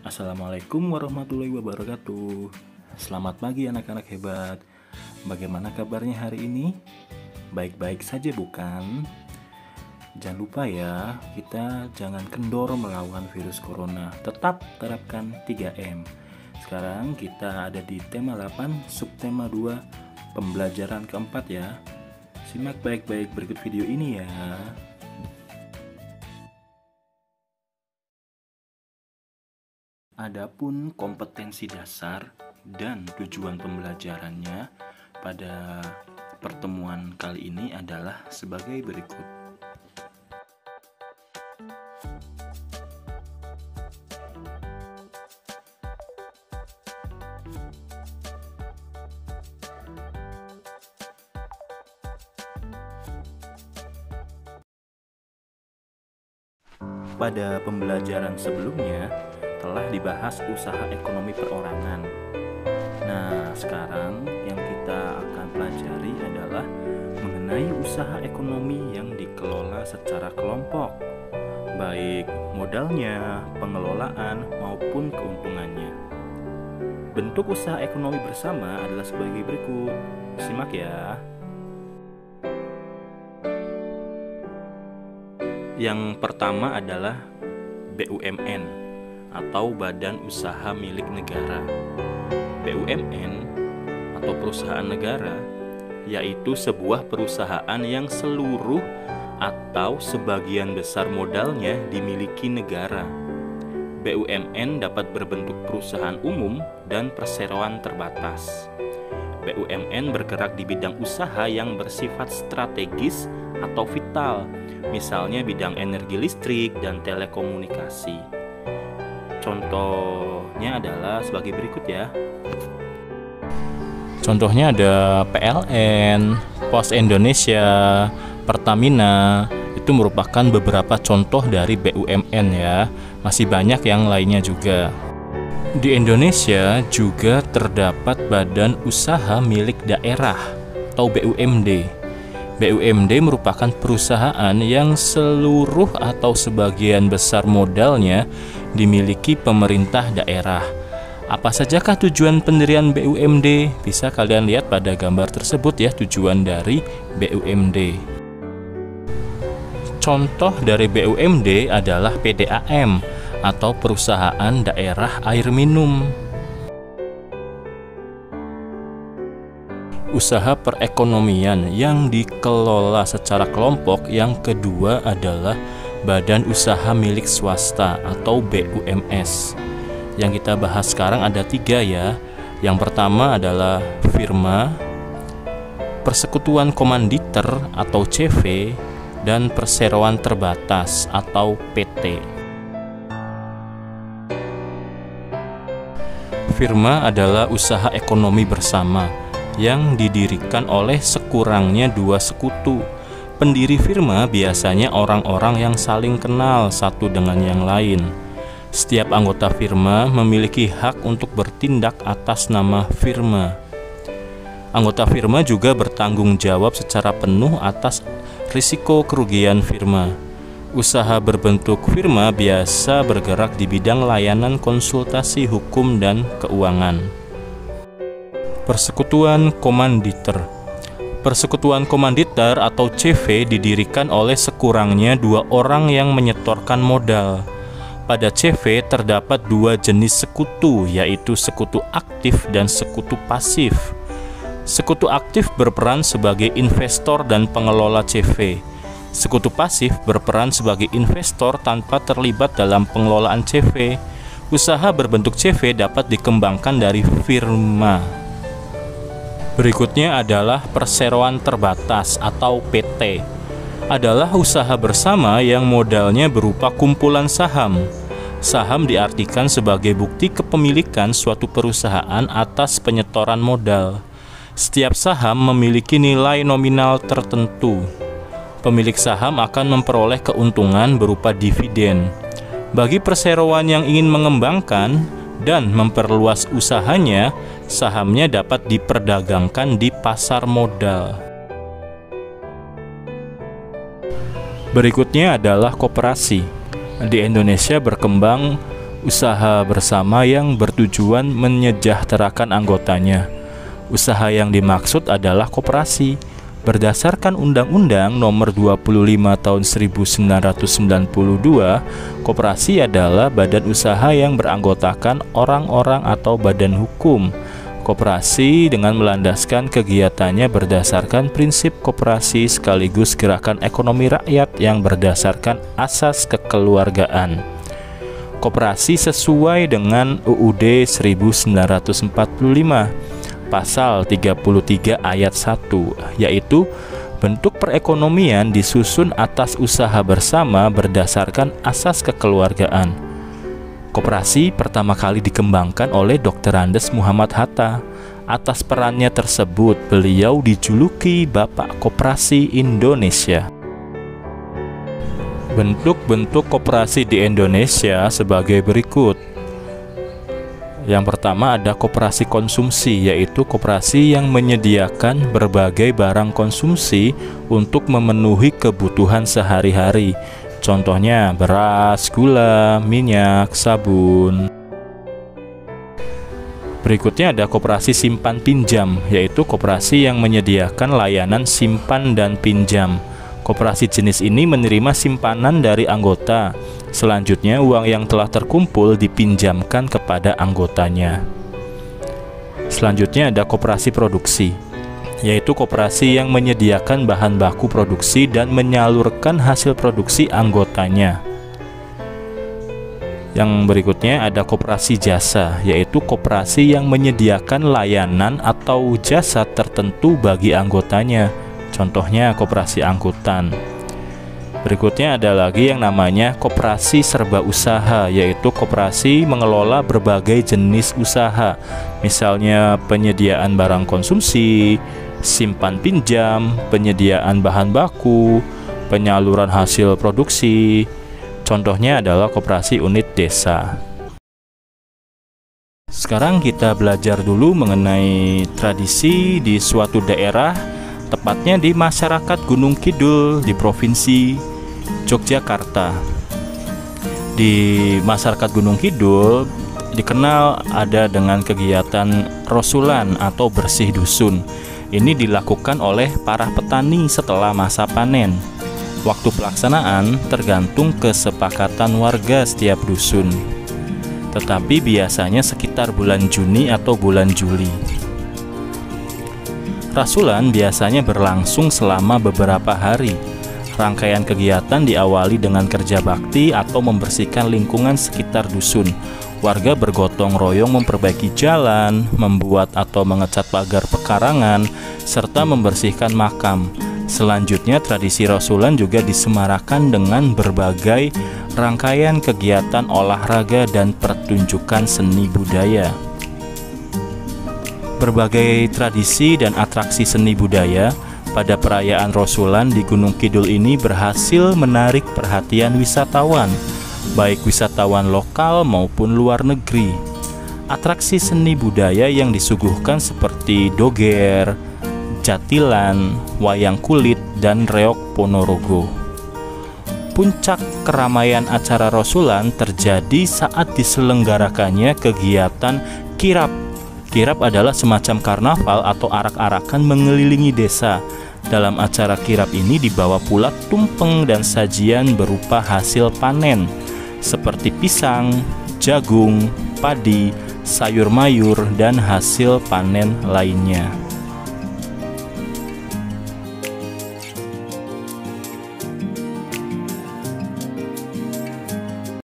Assalamualaikum warahmatullahi wabarakatuh. Selamat pagi anak-anak hebat. Bagaimana kabarnya hari ini? Baik-baik saja bukan? Jangan lupa ya, kita jangan kendor melawan virus corona. Tetap terapkan 3M. Sekarang kita ada di tema 8, subtema 2, pembelajaran keempat ya. Simak baik-baik berikut video ini ya. Adapun kompetensi dasar dan tujuan pembelajarannya pada pertemuan kali ini adalah sebagai berikut. Pada pembelajaran sebelumnya telah dibahas usaha ekonomi perorangan. Nah, sekarang yang kita akan pelajari adalah mengenai usaha ekonomi yang dikelola secara kelompok, baik modalnya, pengelolaan, maupun keuntungannya. Bentuk usaha ekonomi bersama adalah sebagai berikut. Simak ya. Yang pertama adalah BUMN atau Badan Usaha Milik Negara. BUMN atau perusahaan negara yaitu sebuah perusahaan yang seluruh atau sebagian besar modalnya dimiliki negara. BUMN dapat berbentuk perusahaan umum dan perseroan terbatas. BUMN bergerak di bidang usaha yang bersifat strategis atau vital, misalnya bidang energi listrik dan telekomunikasi. Contohnya adalah sebagai berikut ya. Contohnya ada PLN, Pos Indonesia, Pertamina. Itu merupakan beberapa contoh dari BUMN ya. Masih banyak yang lainnya juga. Di Indonesia juga terdapat Badan Usaha Milik Daerah atau BUMD. BUMD merupakan perusahaan yang seluruh atau sebagian besar modalnya dimiliki pemerintah daerah. Apa sajakah tujuan pendirian BUMD? Bisa kalian lihat pada gambar tersebut ya, tujuan dari BUMD. Contoh dari BUMD adalah PDAM atau Perusahaan Daerah Air Minum. Usaha perekonomian yang dikelola secara kelompok. Yang kedua adalah Badan Usaha Milik Swasta atau BUMS. Yang kita bahas sekarang ada 3 ya. Yang pertama adalah firma, persekutuan komanditer atau CV, dan perseroan terbatas atau PT. Firma adalah usaha ekonomi bersama yang didirikan oleh sekurangnya 2 sekutu. Pendiri firma biasanya orang-orang yang saling kenal satu dengan yang lain. Setiap anggota firma memiliki hak untuk bertindak atas nama firma. Anggota firma juga bertanggung jawab secara penuh atas risiko kerugian firma. Usaha berbentuk firma biasa bergerak di bidang layanan konsultasi hukum dan keuangan. Persekutuan komanditer. Persekutuan komanditer atau CV didirikan oleh sekurangnya 2 orang yang menyetorkan modal. Pada CV terdapat 2 jenis sekutu, yaitu sekutu aktif dan sekutu pasif. Sekutu aktif berperan sebagai investor dan pengelola CV. Sekutu pasif berperan sebagai investor tanpa terlibat dalam pengelolaan CV. Usaha berbentuk CV dapat dikembangkan dari firma. Berikutnya adalah perseroan terbatas atau PT. Adalah usaha bersama yang modalnya berupa kumpulan saham. Saham diartikan sebagai bukti kepemilikan suatu perusahaan atas penyetoran modal. Setiap saham memiliki nilai nominal tertentu. Pemilik saham akan memperoleh keuntungan berupa dividen. Bagi perseroan yang ingin mengembangkan dan memperluas usahanya, sahamnya dapat diperdagangkan di pasar modal. Berikutnya adalah koperasi. Di Indonesia berkembang usaha bersama yang bertujuan menyejahterakan anggotanya. Usaha yang dimaksud adalah koperasi. Berdasarkan Undang-Undang Nomor 25 Tahun 1992, koperasi adalah badan usaha yang beranggotakan orang-orang atau badan hukum. Koperasi dengan melandaskan kegiatannya berdasarkan prinsip koperasi sekaligus gerakan ekonomi rakyat yang berdasarkan asas kekeluargaan. Koperasi sesuai dengan UUD 1945 Pasal 33 ayat 1, yaitu bentuk perekonomian disusun atas usaha bersama berdasarkan asas kekeluargaan. Koperasi pertama kali dikembangkan oleh Dr. Andes Muhammad Hatta. Atas perannya tersebut, beliau dijuluki Bapak Koperasi Indonesia. Bentuk-bentuk koperasi di Indonesia sebagai berikut. Yang pertama ada koperasi konsumsi, yaitu koperasi yang menyediakan berbagai barang konsumsi untuk memenuhi kebutuhan sehari-hari. Contohnya beras, gula, minyak, sabun. Berikutnya ada koperasi simpan pinjam, yaitu koperasi yang menyediakan layanan simpan dan pinjam. Koperasi jenis ini menerima simpanan dari anggota. Selanjutnya, uang yang telah terkumpul dipinjamkan kepada anggotanya. Selanjutnya ada koperasi produksi, yaitu koperasi yang menyediakan bahan baku produksi dan menyalurkan hasil produksi anggotanya. Yang berikutnya ada koperasi jasa, yaitu koperasi yang menyediakan layanan atau jasa tertentu bagi anggotanya. Contohnya koperasi angkutan. Berikutnya ada lagi yang namanya koperasi serba usaha, yaitu koperasi mengelola berbagai jenis usaha, misalnya penyediaan barang konsumsi, simpan pinjam, penyediaan bahan baku, penyaluran hasil produksi. Contohnya adalah koperasi unit desa. Sekarang kita belajar dulu mengenai tradisi di suatu daerah, tepatnya di masyarakat Gunung Kidul di Provinsi Yogyakarta. Di masyarakat Gunung Kidul dikenal ada dengan kegiatan rosulan atau bersih dusun. Ini dilakukan oleh para petani setelah masa panen. Waktu pelaksanaan tergantung kesepakatan warga setiap dusun, tetapi biasanya sekitar bulan Juni atau bulan Juli. Rasulan biasanya berlangsung selama beberapa hari. Rangkaian kegiatan diawali dengan kerja bakti atau membersihkan lingkungan sekitar dusun. Warga bergotong royong memperbaiki jalan, membuat atau mengecat pagar pekarangan, serta membersihkan makam. Selanjutnya, tradisi rasulan juga disemarakan dengan berbagai rangkaian kegiatan olahraga dan pertunjukan seni budaya. Berbagai tradisi dan atraksi seni budaya pada perayaan Rasulan di Gunung Kidul ini berhasil menarik perhatian wisatawan, baik wisatawan lokal maupun luar negeri. Atraksi seni budaya yang disuguhkan seperti doger, jatilan, wayang kulit, dan reok Ponorogo. Puncak keramaian acara Rasulan terjadi saat diselenggarakannya kegiatan kirap. Kirap adalah semacam karnaval atau arak-arakan mengelilingi desa. Dalam acara kirap ini dibawa pula tumpeng dan sajian berupa hasil panen seperti pisang, jagung, padi, sayur mayur, dan hasil panen lainnya.